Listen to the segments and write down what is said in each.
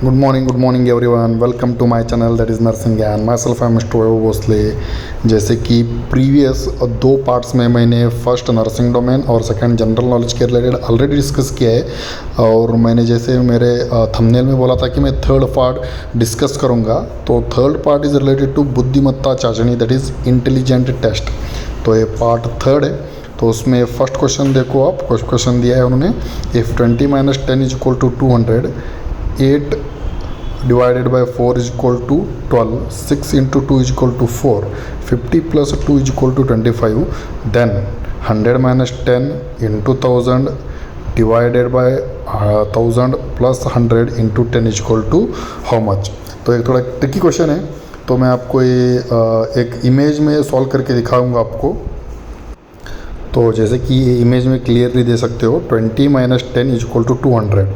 Good morning everyone. Welcome to my channel that is Nursing and myself I am Mr. Vaibhav Bhosle. जैसे कि previous दो parts में मैंने first nursing domain और second general knowledge के related already discuss किया है, और मैंने जैसे मेरे थंबनेल में बोला था कि मैं थर्ड पार्ट डिस्कस करूँगा। तो third part is related to बुद्धिमत्ता चाचनी, दैट इज़ इंटेलिजेंट टेस्ट। तो ये पार्ट थर्ड है। तो उसमें फर्स्ट क्वेश्चन देखो आप, क्वेश्चन दिया है उन्होंने, if 20 - 10 = 200, 8 divided by 4 is equal to 12, 6 into 2 is equal to 4, 50 plus 2 is equal to 25, then 100 - 10 into 1000 divided by 1000 plus 100 into 10 is equal to how much। तो एक थोड़ा ट्रिकी क्वेश्चन है, तो मैं आपको ये एक इमेज में सॉल्व करके दिखाऊंगा आपको। तो जैसे कि ये इमेज में क्लियरली दे सकते हो, 20 - 10 is equal to 200,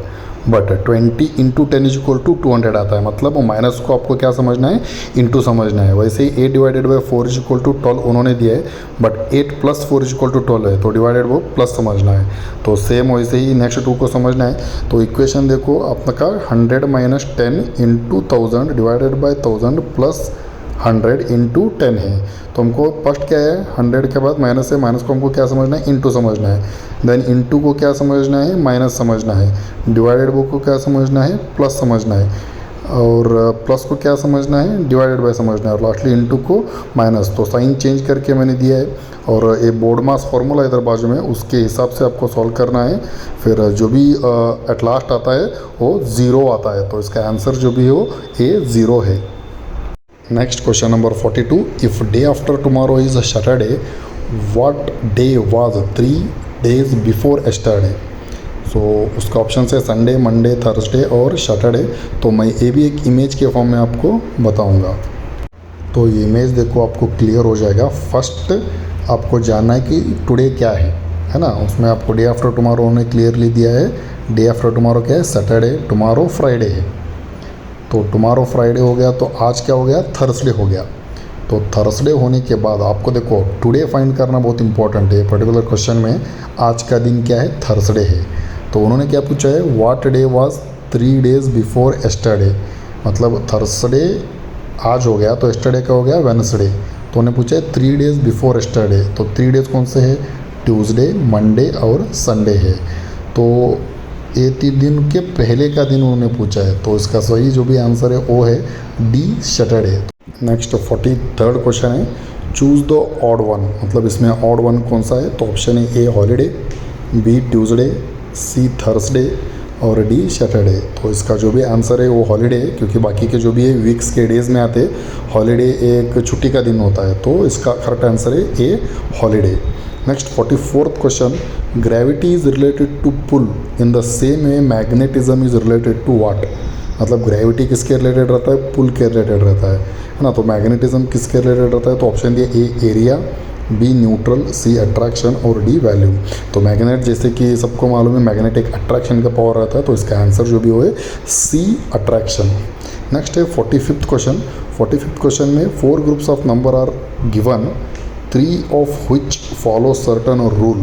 but 20 × 10 is equal to 200 आता है। मतलब वो माइनस को आपको क्या समझना है, इंटू समझना है। वैसे ही 8 divided by 4 is equal to 12 उन्होंने दिया है, बट 8 + 4 इज इक्वल टू 12 है, तो डिवाइडेड वो प्लस समझना है। तो सेम वैसे ही नेक्स्ट 2 को समझना है। तो इक्वेशन देखो आपका 100 - 10 × 1000 डिवाइडेड बाई 1000 प्लस 100 × 10 है। तो हमको फर्स्ट क्या है, 100 के बाद माइनस है, माइनस को हमको क्या समझना है, इंटू समझना है। देन इंटू को क्या समझना है, माइनस समझना है। डिवाइडेड को क्या समझना है, प्लस समझना है। और प्लस को क्या समझना है, डिवाइडेड बाय समझना है। और लास्टली इंटू को माइनस। तो साइन चेंज करके मैंने दिया है, और ये बोर्ड मास फॉर्मूला इधर बाजू में, उसके हिसाब से आपको सॉल्व करना है। फिर जो भी एट लास्ट आता है वो 0 आता है। तो इसका आंसर जो भी हो ये 0 है। Next question number 42, if day after tomorrow is a Saturday, what day was 3 days before yesterday. So उसका ऑप्शन है संडे, मंडे, थर्सडे और सैटरडे। तो मैं ये भी एक इमेज के फॉर्म में आपको बताऊंगा। तो ये इमेज देखो, आपको क्लियर हो जाएगा। फर्स्ट आपको जानना है कि टुडे क्या है ना। उसमें आपको डे आफ्टर टुमारो उन्होंने क्लियरली दिया है। डे आफ्टर टुमारो क्या है, सैटरडे। टुमारो फ्राइडे है, तो टुमारो फ्राइडे हो गया। तो आज क्या हो गया, थर्सडे हो गया। तो थर्सडे होने के बाद आपको देखो टुडे फाइंड करना बहुत इंपॉर्टेंट है। पर्टिकुलर क्वेश्चन में आज का दिन क्या है, थर्सडे है। तो उन्होंने क्या पूछा है, what day was 3 days before yesterday. मतलब थर्सडे आज हो गया, तो एस्टरडे का हो गया वेडनेसडे। तो उन्होंने पूछा है 3 days बिफोर एस्टरडे। तो 3 days कौन से है, ट्यूसडे, मंडे और संडे है। तो ये 3 दिन के पहले का दिन उन्होंने पूछा है। तो इसका सही जो भी आंसर है वो है D, Saturday. Next 43rd question है, चूज़ द ऑड वन। मतलब इसमें ऑड वन कौन सा है। तो ऑप्शन है A holiday, B Tuesday, C Thursday और डी सैटरडे। तो इसका जो भी आंसर है वो हॉलीडे है, क्योंकि बाकी के जो भी है वीक्स के डेज में आते, हॉलीडे एक छुट्टी का दिन होता है। तो इसका करेक्ट आंसर है A holiday. Next 44th question, gravity is related to pull in the same way magnetism is related to what. मतलब ग्रेविटी किसके रिलेटेड रहता है, पुल के रिलेटेड रहता है ना। तो मैग्नेटिज्म किसके रिलेटेड रहता है। तो ऑप्शन दिया A area, B neutral, C attraction और डी वैल्यू। तो मैग्नेट जैसे कि सबको मालूम है मैग्नेटिक अट्रैक्शन का पावर रहता है। तो इसका आंसर जो भी हो है सी अट्रैक्शन। नेक्स्ट है 45th क्वेश्चन। 45th क्वेश्चन में 4 groups of number are given, 3 of which follow certain rule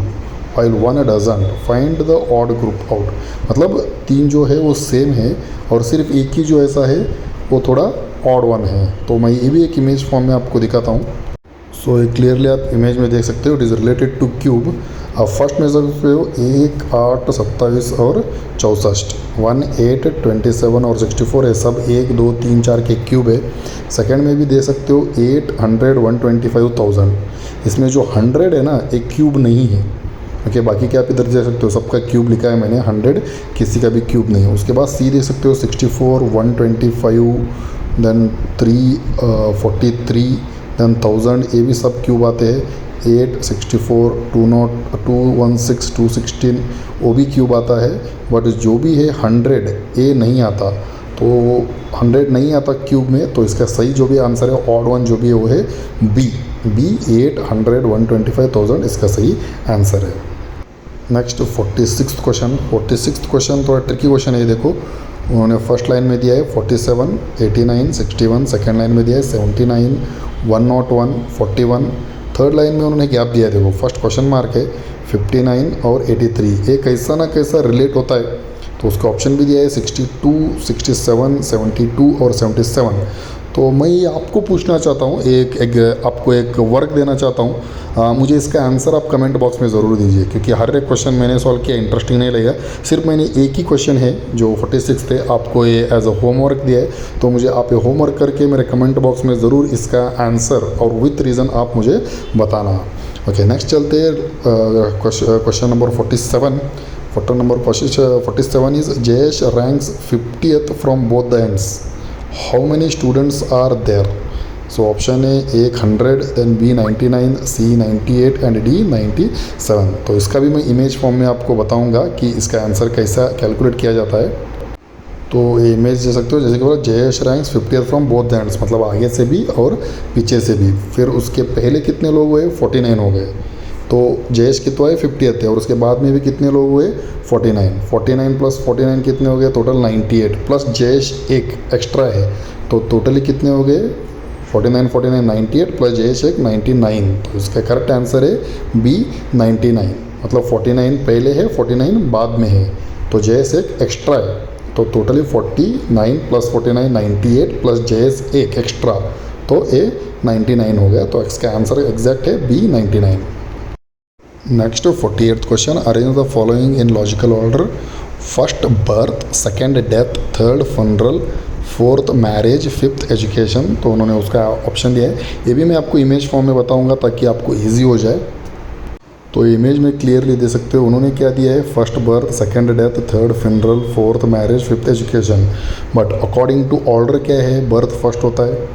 while 1 doesn't, find the odd group out। मतलब 3 जो है वो सेम है, और सिर्फ एक ही जो ऐसा है वो थोड़ा ऑड वन है। तो मैं ये भी एक इमेज फॉर्म में आपको दिखाता हूँ। सो ये क्लियरली आप इमेज में देख सकते हो, it is related two cube. आप फर्स्ट मेजर पे हो 1, 8, 27 और 64, 1, 8, 27 और 64 है। सब 1, 2, 3, 4 के क्यूब है। सेकंड में भी दे सकते हो 800, 125,000। इसमें जो 100 है ना, एक क्यूब नहीं है। ओके, बाकी क्या आप इधर दे सकते हो, सबका क्यूब लिखा है मैंने, 100 किसी का भी क्यूब नहीं है। उसके बाद सी दे सकते हो 64, 125, देन 343, देन 1000, ये भी सब क्यूब आते हैं। 8, 64, 216, 216 वो भी क्यूब आता है। बट जो भी है 100 ये नहीं आता। तो 100 नहीं आता क्यूब में। तो इसका सही जो भी आंसर है ऑड वन जो भी है वो है बी, 800, 125,000 इसका सही आंसर है। Next 46th question. 46th question थोड़ा ट्रिकी क्वेश्चन है। देखो उन्होंने फर्स्ट लाइन में दिया है 47, 89, 61, सेकेंड लाइन में दिया है 79, 101, 41, थर्ड लाइन में उन्होंने गैप दिया है। देखो फर्स्ट क्वेश्चन मार्क है 59 और 83। ये कैसा ना कैसा रिलेट होता है। तो उसका ऑप्शन भी दिया है 62, 67, 72 और 77। तो मैं ये आपको पूछना चाहता हूँ, आपको एक वर्क देना चाहता हूँ। मुझे इसका आंसर आप कमेंट बॉक्स में ज़रूर दीजिए, क्योंकि हर एक क्वेश्चन मैंने सॉल्व किया इंटरेस्टिंग नहीं लगेगा। सिर्फ मैंने एक ही क्वेश्चन है जो 46 थे, आपको ये एज अ होमवर्क दिया है, तो मुझे आप ये होमवर्क करके मेरे कमेंट बॉक्स में ज़रूर इसका आंसर और विथ रीज़न आप मुझे बताना। ओके, नेक्स्ट चलते हैं question number 47। Question 47 is Jayesh ranks 50th from both the ends, how many students are there? So option है A 100, then B 99, C 98 and D 97। तो इसका भी मैं इमेज फॉर्म में आपको बताऊंगा कि इसका आंसर कैसा कैलकुलेट किया जाता है। तो ये इमेज दे सकते हो, जैसे कि बोला Jayesh ranks 50th from both the ends, मतलब आगे से भी और पीछे से भी। फिर उसके पहले कितने लोग हुए? 49 हो गए। तो जयेश कितना है? 50th है, और उसके बाद में भी कितने लोग हुए? 49। 49 प्लस 49 कितने हो गए? टोटल 98, प्लस जयेश एक एक्स्ट्रा है, तो टोटली कितने हो गए? 49 49 98 प्लस जयेश एक 99। तो इसका करेक्ट आंसर है बी 99। मतलब 49 पहले है, 49 बाद में है, तो जयेश एक एक्स्ट्रा है। तो टोटली 49 प्लस 49 98 प्लस जयेश एक एक्स्ट्रा, तो ए 99 हो गया। तो इसका आंसर एग्जैक्ट है B 99। Next 48th question, arrange the following in logical order, first birth, second death, third funeral, fourth marriage, fifth education. तो उन्होंने उसका ऑप्शन दिया है, ये भी मैं आपको इमेज फॉर्म में बताऊंगा ताकि आपको इजी हो जाए। तो इमेज में क्लियरली दे सकते हो उन्होंने क्या दिया है, first birth, second death, third funeral, fourth marriage, fifth education. But according to order क्या है, बर्थ फर्स्ट होता है,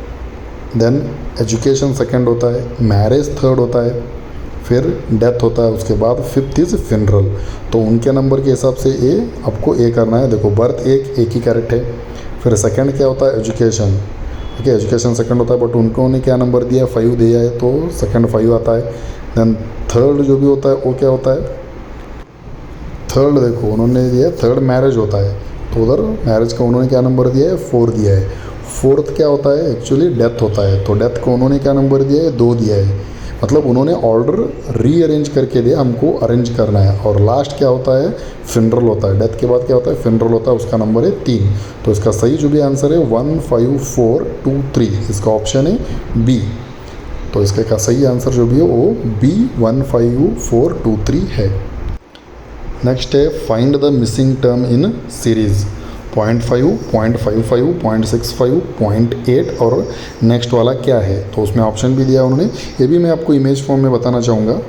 देन एजुकेशन सेकेंड होता है, मैरिज थर्ड होता है, फिर डेथ होता है, उसके बाद फिफ्थ इज़ फिनरल। तो उनके नंबर के हिसाब से ए आपको ए करना है। देखो बर्थ एक ही कैरेक्ट है, फिर सेकंड क्या होता है? एजुकेशन। ठीक है, एजुकेशन सेकंड होता है, बट उन्होंने क्या नंबर दिया? 5 दिया है, तो सेकंड 5 आता है। देन थर्ड जो भी होता है वो क्या होता है? थर्ड देखो उन्होंने दिया थर्ड मैरिज होता है, तो उधर मैरिज का उन्होंने क्या नंबर दिया है? 4 दिया है। फोर्थ क्या होता है? एक्चुअली डेथ होता है, तो डेथ को उन्होंने क्या नंबर दिया है? 2 दिया है। मतलब उन्होंने ऑर्डर रीअरेंज करके दिया, हमको अरेंज करना है। और लास्ट क्या होता है? फिनरल होता है। डेथ के बाद क्या होता है? फिनरल होता है, उसका नंबर है 3। तो इसका सही जो भी आंसर है 1 5 4 2 3, इसका ऑप्शन है बी। तो इसका सही आंसर जो भी है वो बी 1 5 4 2 3 है। नेक्स्ट है find the missing term in series, 0.5, 0.55, 0.65, 0.8 और नेक्स्ट वाला क्या है? तो उसमें ऑप्शन भी दिया उन्होंने, ये भी मैं आपको इमेज फॉर्म में बताना चाहूँगा।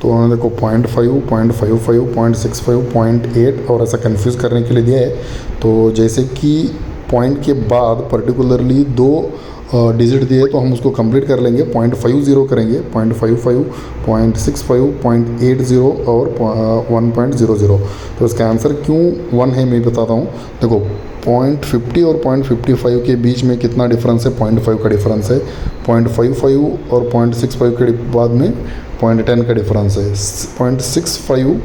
तो उन्होंने देखो 0.5, 0.55, 0.65, 0.8 और ऐसा कंफ्यूज करने के लिए दिया है। तो जैसे कि पॉइंट के बाद पर्टिकुलरली 2 डिजिट दिए, तो हम उसको कंप्लीट कर लेंगे, 0.50 करेंगे, 0.55, 0.65, 0.80 और 1.00। तो इसका आंसर क्यों 1 है मैं बताता हूँ। देखो 0.50 और 0.55 के बीच में कितना डिफरेंस है? 0.5 का डिफरेंस है। 0.55 और 0.65 के बाद में 0.10 का डिफरेंस है। 0.65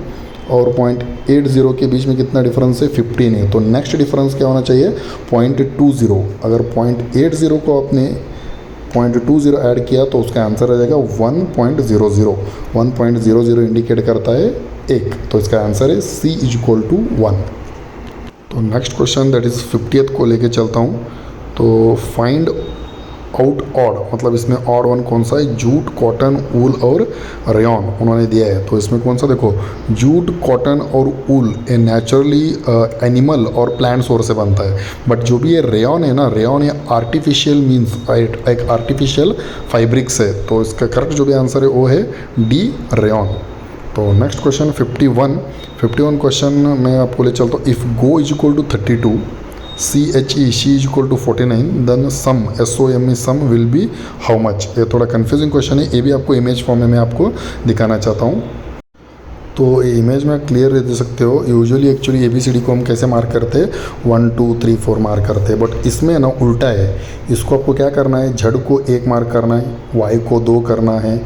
और 0.80 के बीच में कितना डिफरेंस है? 15 है। तो नेक्स्ट डिफरेंस क्या होना चाहिए? 0.20। अगर 0.80 को आपने 0.20 ऐड किया तो उसका आंसर आ जाएगा 1.00। 1.00 इंडिकेट करता है 1, तो इसका आंसर है C = 1। तो next question that is 50th को लेके चलता हूँ। तो फाइंड आउट ऑड, मतलब इसमें ऑड वन कौन सा है? जूट, कॉटन, वूल और रेयॉन उन्होंने दिया है। तो इसमें कौन सा? देखो जूट, कॉटन और वूल ये नेचुरली एनिमल और प्लांट सोर्स से बनता है, बट जो भी ये रेयॉन है ना, रेयॉन ये आर्टिफिशियल मीन्स एक आर्टिफिशियल फाइब्रिक्स है। तो इसका करेक्ट जो भी आंसर है वो है डी, रेयॉन। तो नेक्स्ट क्वेश्चन 51 क्वेश्चन मैं आपको ले चलता हूँ। If go = 32, CHE she = 49, then sum SOME sum will be how much? ये थोड़ा कन्फ्यूजिंग क्वेश्चन है, ये भी आपको इमेज फॉर्म में मैं आपको दिखाना चाहता हूँ। तो ये इमेज में क्लियर दे सकते हो। यूजुअली एक्चुअली ABCD को हम कैसे मार्क करते हैं? 1 2 3 4 मार्क करते हैं, बट इसमें ना उल्टा है। इसको आपको क्या करना है? Z को 1 मार्क करना है, Y को 2 करना है,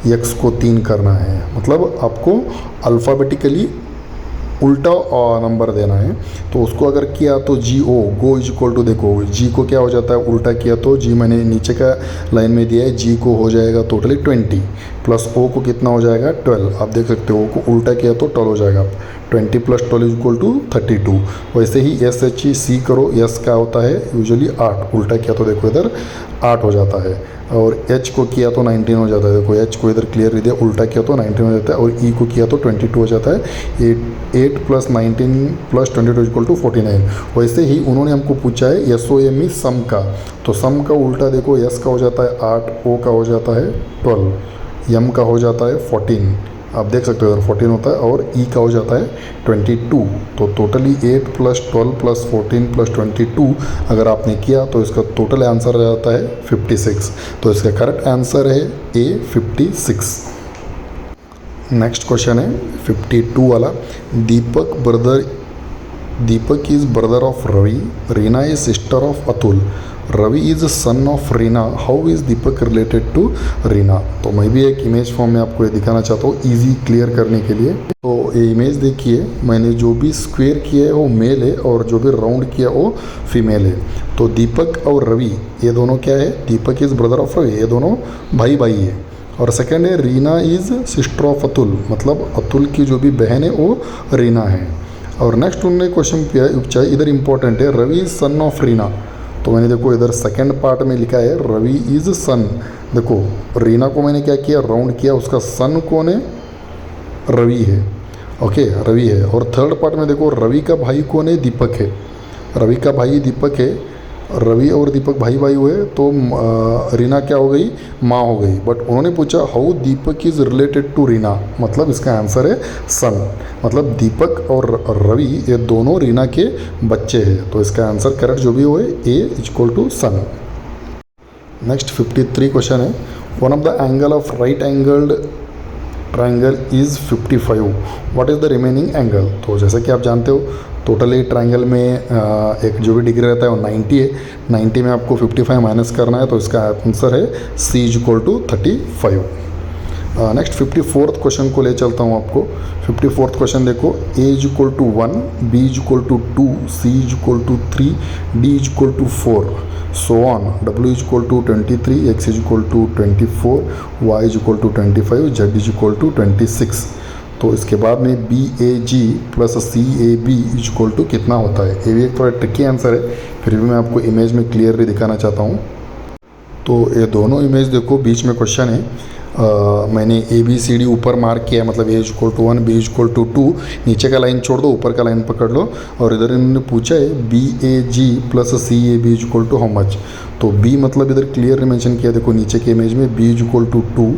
X को 3 करना है। मतलब आपको अल्फ़ाबेटिकली उल्टा नंबर देना है। तो उसको अगर किया तो जी ओ गो इज इक्वल टू, देखो जी को क्या हो जाता है, उल्टा किया तो जी मैंने नीचे का लाइन में दिया है, जी को हो जाएगा टोटली 20 प्लस ओ को कितना हो जाएगा 12। आप देख सकते हो ओ को उल्टा किया तो 12 हो जाएगा। 20 प्लस 12 इज इक्वल टू 32। वैसे ही एस एच ई सी करो, एस का होता है यूजुअली 8, उल्टा किया तो देखो इधर 8 हो जाता है। और एच को किया तो 19 हो जाता है, देखो एच को इधर क्लियर दिया, उल्टा किया तो 19 हो जाता है। और ई को किया तो 22 हो जाता है। 8 प्लस 19 प्लस 22 इक्वल टू 49। वैसे ही उन्होंने हमको पूछा है एस ओ एम ई सम का, तो सम का उल्टा देखो, एस का हो जाता है 8, ओ का हो जाता है 12, एम का हो जाता है 14, आप देख सकते हो इधर 14 होता है, और ई का हो जाता है 22। तो टोटली 8 प्लस 12 प्लस 14 प्लस 22 अगर आपने किया तो इसका टोटल आंसर आ जाता है 56। तो इसका करेक्ट आंसर है ए 56। नेक्स्ट क्वेश्चन है 52 वाला। Deepak is brother of Ravi, Reena is sister of Atul, Ravi is son of Reena, how is Deepak related to Reena. तो मैं भी एक इमेज फॉर्म में आपको ये दिखाना चाहता हूँ इजी क्लियर करने के लिए। तो ये इमेज देखिए, मैंने जो भी स्क्वायर किया है वो मेल है और जो भी राउंड किया वो फीमेल है। तो दीपक और रवि ये दोनों क्या है, दीपक इज ब्रदर ऑफ रवि, ये दोनों भाई भाई है। और सेकंड है Reena is sister of Atul, मतलब अतुल की जो भी बहन है वो रीना है। और नेक्स्ट उन्होंने क्वेश्चन पूछा, इधर इंपॉर्टेंट है Ravi is son of Reena. तो मैंने देखो इधर सेकंड पार्ट में लिखा है रवि इज सन। देखो रीना को मैंने क्या किया, राउंड किया, उसका सन कौन है, रवि है। ओके रवि है। और थर्ड पार्ट में देखो रवि का भाई कौन है, दीपक है। रवि का भाई दीपक है, रवि और दीपक भाई भाई हुए तो रीना क्या हो गई, माँ हो गई। बट उन्होंने पूछा how Deepak is related to Reena, मतलब इसका आंसर है सन, मतलब दीपक और रवि ये दोनों रीना के बच्चे हैं। तो इसका आंसर करेक्ट जो भी हो A equal to son. Next 53 question है, one of the angle of right angled triangle is 55, what is the remaining angle. तो जैसा कि आप जानते हो टोटली ट्राइंगल में एक जो भी डिग्री रहता है वो 90 है, 90 में आपको 55 माइनस करना है, तो इसका आंसर है C is equal to 35। Next 54th question को ले चलता हूँ आपको। 54th क्वेश्चन देखो, A is equal to 1, B is equal to 2, C is equal to 3, D is equal to 4, so on, W is equal to 23, X is equal to 24, Y is equal to 25, Z is equal to 26। तो इसके बाद में B A G plus C A B is equal to कितना होता है। ये भी एक थोड़ा ट्रिकी आंसर है, फिर भी मैं आपको इमेज में क्लियरली दिखाना चाहता हूँ। तो ये दोनों इमेज देखो, बीच में क्वेश्चन है, मैंने ए बी सी डी ऊपर मार्क किया है, मतलब A is equal to 1, B is equal to 2, नीचे का लाइन छोड़ दो, ऊपर का लाइन पकड़ लो। और इधर इन्होंने पूछा है B A G plus C A B is equal to how much. तो बी मतलब इधर क्लियर मेंशन किया, देखो नीचे के इमेज में B is equal to 2,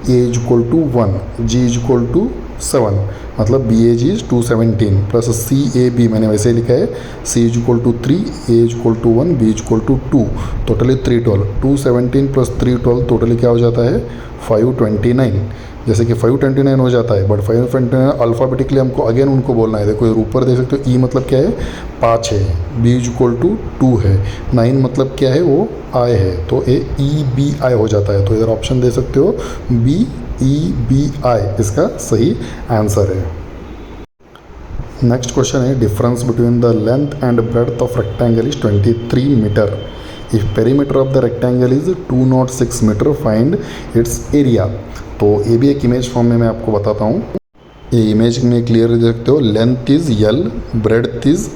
A is equal to 1, G is equal to 7, मतलब B A G is 217 plus C A B मैंने वैसे ही लिखा है, C is equal to 3, A is equal to 1, B is equal to 2, totally 312, 217 plus 312 totally क्या हो जाता है 529। जैसे कि 529 हो जाता है, बट 529 अल्फ़ाबेटिकली हमको अगेन उनको बोलना है। देखो ऊपर देख सकते हो ई मतलब क्या है 5 है, बी इज इक्वल टू 2 है, 9 मतलब क्या है वो आई है, तो ए ई बी आई हो जाता है। तो इधर ऑप्शन दे सकते हो बी ई बी आई इसका सही आंसर है। नेक्स्ट क्वेश्चन है, difference between the length and breadth of rectangle is 23 metre, if perimeter of the rectangle is 206 metre, find its area. तो ये भी एक इमेज फॉर्म में मैं आपको बताता हूँ। ये इमेज में क्लियर देख सकते हो, length is L, breadth is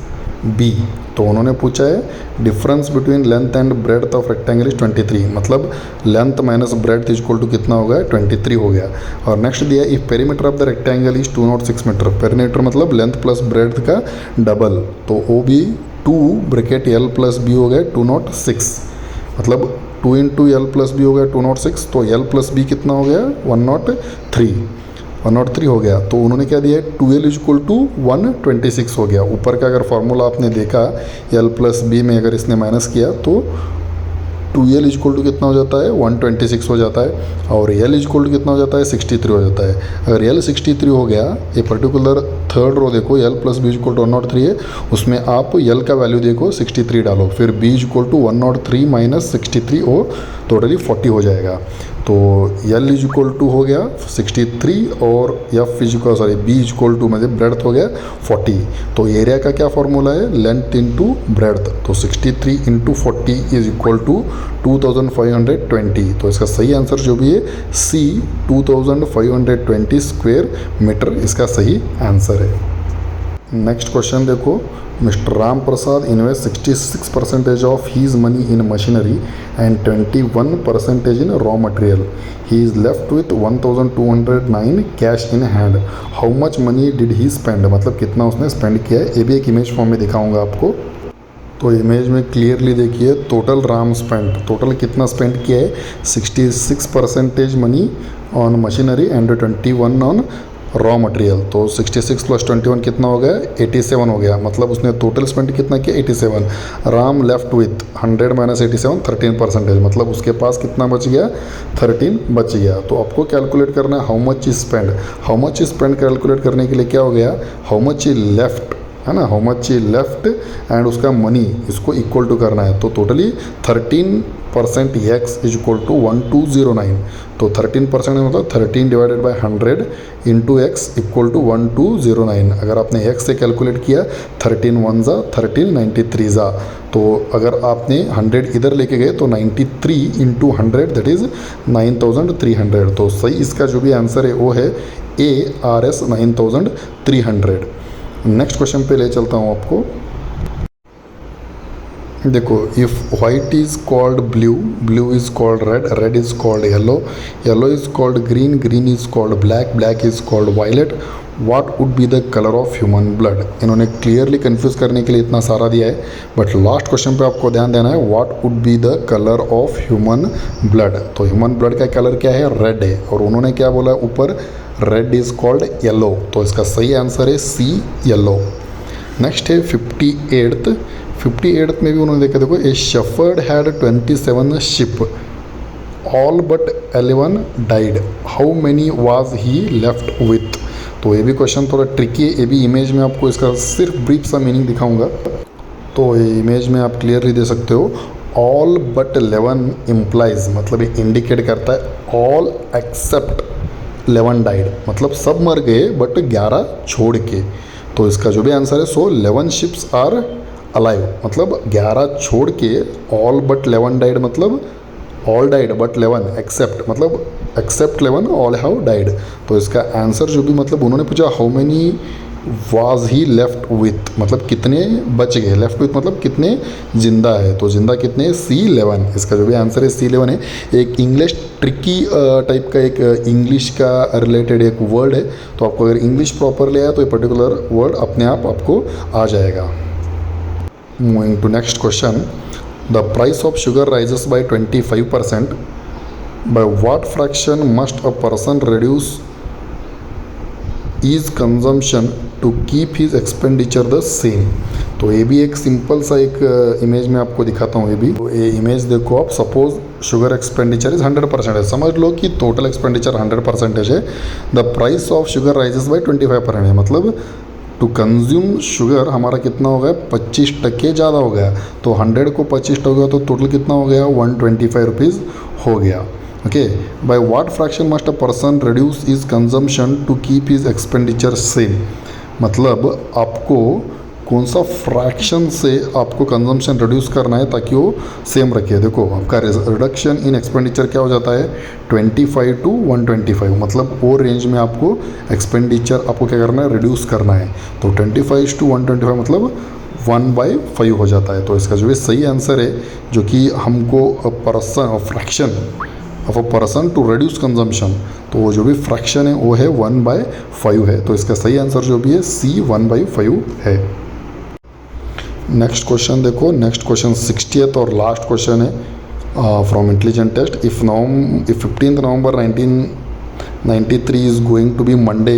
B. तो उन्होंने पूछा है difference between length and breadth of rectangle is 23, मतलब length minus breadth is equal to कितना हो गया 23 हो गया। और नेक्स्ट दिया if perimeter of the rectangle is 206 metre, perimeter मतलब लेंथ प्लस ब्रेड्थ का डबल, तो वो भी 2 ब्रैकेट एल प्लस बी हो गया 206, मतलब 2 इंटू एल प्लस बी हो गया 206, तो एल प्लस बी कितना हो गया 103 हो गया। तो उन्होंने क्या दिया है 2l इज इक्वल टू 126 हो गया। ऊपर का अगर फार्मूला आपने देखा एल प्लस बी में अगर इसने माइनस किया तो 2l इज इक्वल टू कितना हो जाता है 126 हो जाता है, और l इज इक्वल टू कितना हो जाता है 63 हो जाता है। अगर l 63 हो गया, ये पर्टिकुलर थर्ड रो देखो l plus B equal to 103 है, उसमें आप l का वैल्यू देखो 63 डालो, फिर b इक्वल टू 103 माइनस 63 वो टोटली 40 हो जाएगा। तो l इज इक्वल टू हो गया 63 और f is equal sorry b is equal to मतलब ब्रेड्थ हो गया 40। तो एरिया का क्या फॉर्मूला है, लेंथ इंटू ब्रेड्थ। तो 63 इंटू 40 इज इक्वल टू 2520। तो इसका सही आंसर जो भी है C 2520 स्क्वायर मीटर इसका सही आंसर है। नेक्स्ट क्वेश्चन देखो, mister Ram Prasad invest 66% of his money in machinery and 21% in raw material. He is left with 1209 cash in hand. How much money did he spend, मतलब कितना उसने स्पेंड किया है। ये भी एक इमेज फॉर्म में दिखाऊंगा आपको। तो इमेज में क्लियरली देखिए टोटल राम स्पेंड, टोटल कितना स्पेंड किया है 66% money on machinery and 21 on raw material. तो 66 प्लस 21 कितना हो गया 87 हो गया, मतलब उसने टोटल स्पेंड कितना किया 87। राम लेफ्ट विथ 100 माइनस 87 13%, मतलब उसके पास कितना बच गया 13 बच गया। तो आपको कैलकुलेट करना है how much is spend. How much is spend calculate करने के लिए क्या हो गया, हाउ मच इज लेफ्ट है ना, how much is left and उसका मनी इसको इक्वल टू करना है। तो totally 13% X is equal to 1209। तो 13% मतलब 13 divided by 100 into X equal to 1209। अगर आपने एक्स से कैलकुलेट किया 13 वन ज़ा 13 93 ज़ा। तो अगर आपने 100 इधर लेके गए तो 93 इंटू 100 दैट इज़ 9300। तो सही इसका जो भी आंसर है वो है ARS 9300। नेक्स्ट क्वेश्चन पे ले चलता हूँ आपको। देखो, if white is called blue, blue is called red, red is called yellow, yellow is called green, green is called black, black is called violet, what would be the colour of human blood. इन्होंने clearly confuse करने के लिए इतना सारा दिया है, but last question पे आपको ध्यान देना है what would be the colour of human blood. तो ह्यूमन ब्लड का कलर क्या है, रेड है, और उन्होंने क्या बोला ऊपर, रेड इज़ कॉल्ड येलो। तो इसका सही आंसर है C येलो। नेक्स्ट है 58th में भी उन्होंने देखा, देखो a shepherd had 27 sheep, all but 11 died, how many was he left with. तो ये भी क्वेश्चन थोड़ा ट्रिकी है, ये भी इमेज में आपको इसका सिर्फ ब्रीफ सा मीनिंग दिखाऊंगा। तो ये इमेज में आप क्लियरली दे सकते हो, ऑल बट 11 इम्प्लाइज, मतलब ये इंडिकेट करता है ऑल एक्सेप्ट 11 डाइड, मतलब सब मर गए बट 11 छोड़ के। तो इसका जो भी आंसर है 11 शिप्स आर अलाइव, मतलब 11 छोड़ के, ऑल बट 11 डाइड मतलब ऑल डाइड बट 11 एक्सेप्ट, मतलब एक्सेप्ट 11 ऑल हैव डाइड। तो इसका आंसर जो भी, मतलब उन्होंने पूछा how many was he left with, मतलब कितने बच गए, लेफ्ट विथ मतलब कितने जिंदा है, तो जिंदा कितने C11। इसका जो भी आंसर है C11 है। एक इंग्लिश ट्रिकी टाइप का एक इंग्लिश का रिलेटेड एक वर्ड है, तो आपको अगर इंग्लिश प्रॉपर ले आया तो ये पर्टिकुलर वर्ड अपने आप आपको आ जाएगा। Moving to next question, the price of sugar rises by 25%, by what fraction must a person reduce his consumption to keep his expenditure the same. तो ये भी एक सिंपल सा एक इमेज में आपको दिखाता हूँ। ये भी तो ये इमेज देखो आप, सपोज शुगर एक्सपेंडिचर इज 100% है, समझ लो कि टोटल एक्सपेंडिचर 100% है। The price of sugar rises by 25% है, मतलब टू कंज्यूम शुगर हमारा कितना हो गया 25% ज़्यादा हो गया। तो 100 को 25 हो गया तो टोटल कितना हो गया 125 रुपीज़ हो गया। Okay, by what fraction must a person reduce his consumption to keep his expenditure same, मतलब आपको कौन सा फ्रैक्शन से आपको कंजम्पशन रिड्यूस करना है ताकि वो सेम रखे। देखो आपका रिडक्शन इन एक्सपेंडिचर क्या हो जाता है 25 to 125, मतलब वो रेंज में आपको एक्सपेंडिचर आपको क्या करना है रिड्यूस करना है। तो 25 to 125 मतलब 1/5 हो जाता है। तो इसका जो भी सही आंसर है, जो कि हमको person fraction of a person to reduce consumption, तो वो जो भी फ्रैक्शन है वो है 1/5 है। तो इसका सही आंसर जो भी है C 1/5 है। नेक्स्ट क्वेश्चन देखो, नेक्स्ट क्वेश्चन 60th और लास्ट क्वेश्चन है from intelligent test. If 15th November 1993 is going to be Monday,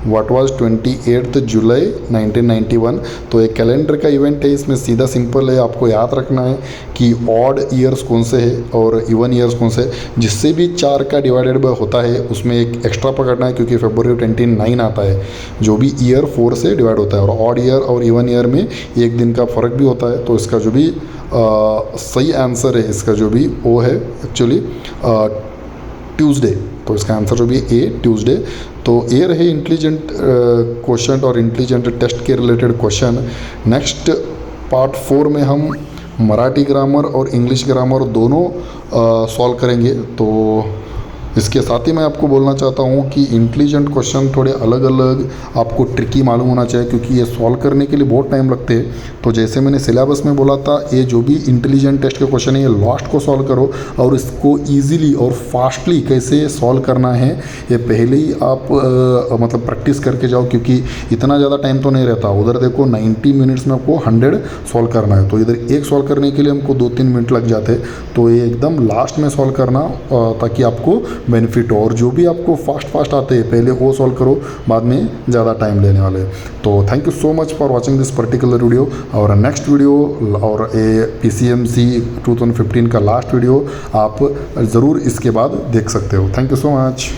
what was 28 July 1991। तो एक कैलेंडर का इवेंट है, इसमें सीधा सिंपल है, आपको याद रखना है कि ऑड ईयर्स कौन से है और इवन ईयर्स कौन से, जिससे भी 4 का डिवाइडेड बाय होता है उसमें एक एक्स्ट्रा पकड़ना है, क्योंकि फरवरी 29 आता है जो भी ईयर 4 से डिवाइड होता है, और ऑड ईयर और इवन ईयर में एक दिन का फ़र्क भी होता है। तो इसका जो भी सही आंसर है, इसका जो भी वो है एक्चुअली ट्यूसडे। तो इसका आंसर जो भी ए ट्यूसडे। तो ये रहे इंटेलिजेंट क्वेश्चन और इंटेलिजेंट टेस्ट के रिलेटेड क्वेश्चन। नेक्स्ट पार्ट 4 में हम मराठी ग्रामर और इंग्लिश ग्रामर दोनों सॉल्व करेंगे। तो इसके साथ ही मैं आपको बोलना चाहता हूँ कि इंटेलिजेंट क्वेश्चन थोड़े अलग अलग आपको ट्रिकी मालूम होना चाहिए, क्योंकि ये सॉल्व करने के लिए बहुत टाइम लगते हैं। तो जैसे मैंने सिलेबस में बोला था, ये जो भी इंटेलिजेंट टेस्ट के क्वेश्चन है ये लास्ट को सॉल्व करो, और इसको ईजिली और फास्टली कैसे सॉल्व करना है ये पहले ही आप मतलब प्रैक्टिस करके जाओ, क्योंकि इतना ज़्यादा टाइम तो नहीं रहता। उधर देखो 90 मिनट्स में आपको 100 सॉल्व करना है, तो इधर एक सॉल्व करने के लिए हमको 2-3 मिनट लग जाते। तो ये एकदम लास्ट में सॉल्व करना ताकि आपको बेनिफिट हो, और जो भी आपको फास्ट आते हैं पहले वो सॉल्व करो, बाद में ज़्यादा टाइम लेने वाले। तो thank you so much for watching this particular video. और नेक्स्ट वीडियो और ये PCMC 2015 का लास्ट वीडियो आप ज़रूर इसके बाद देख सकते हो। Thank you so much.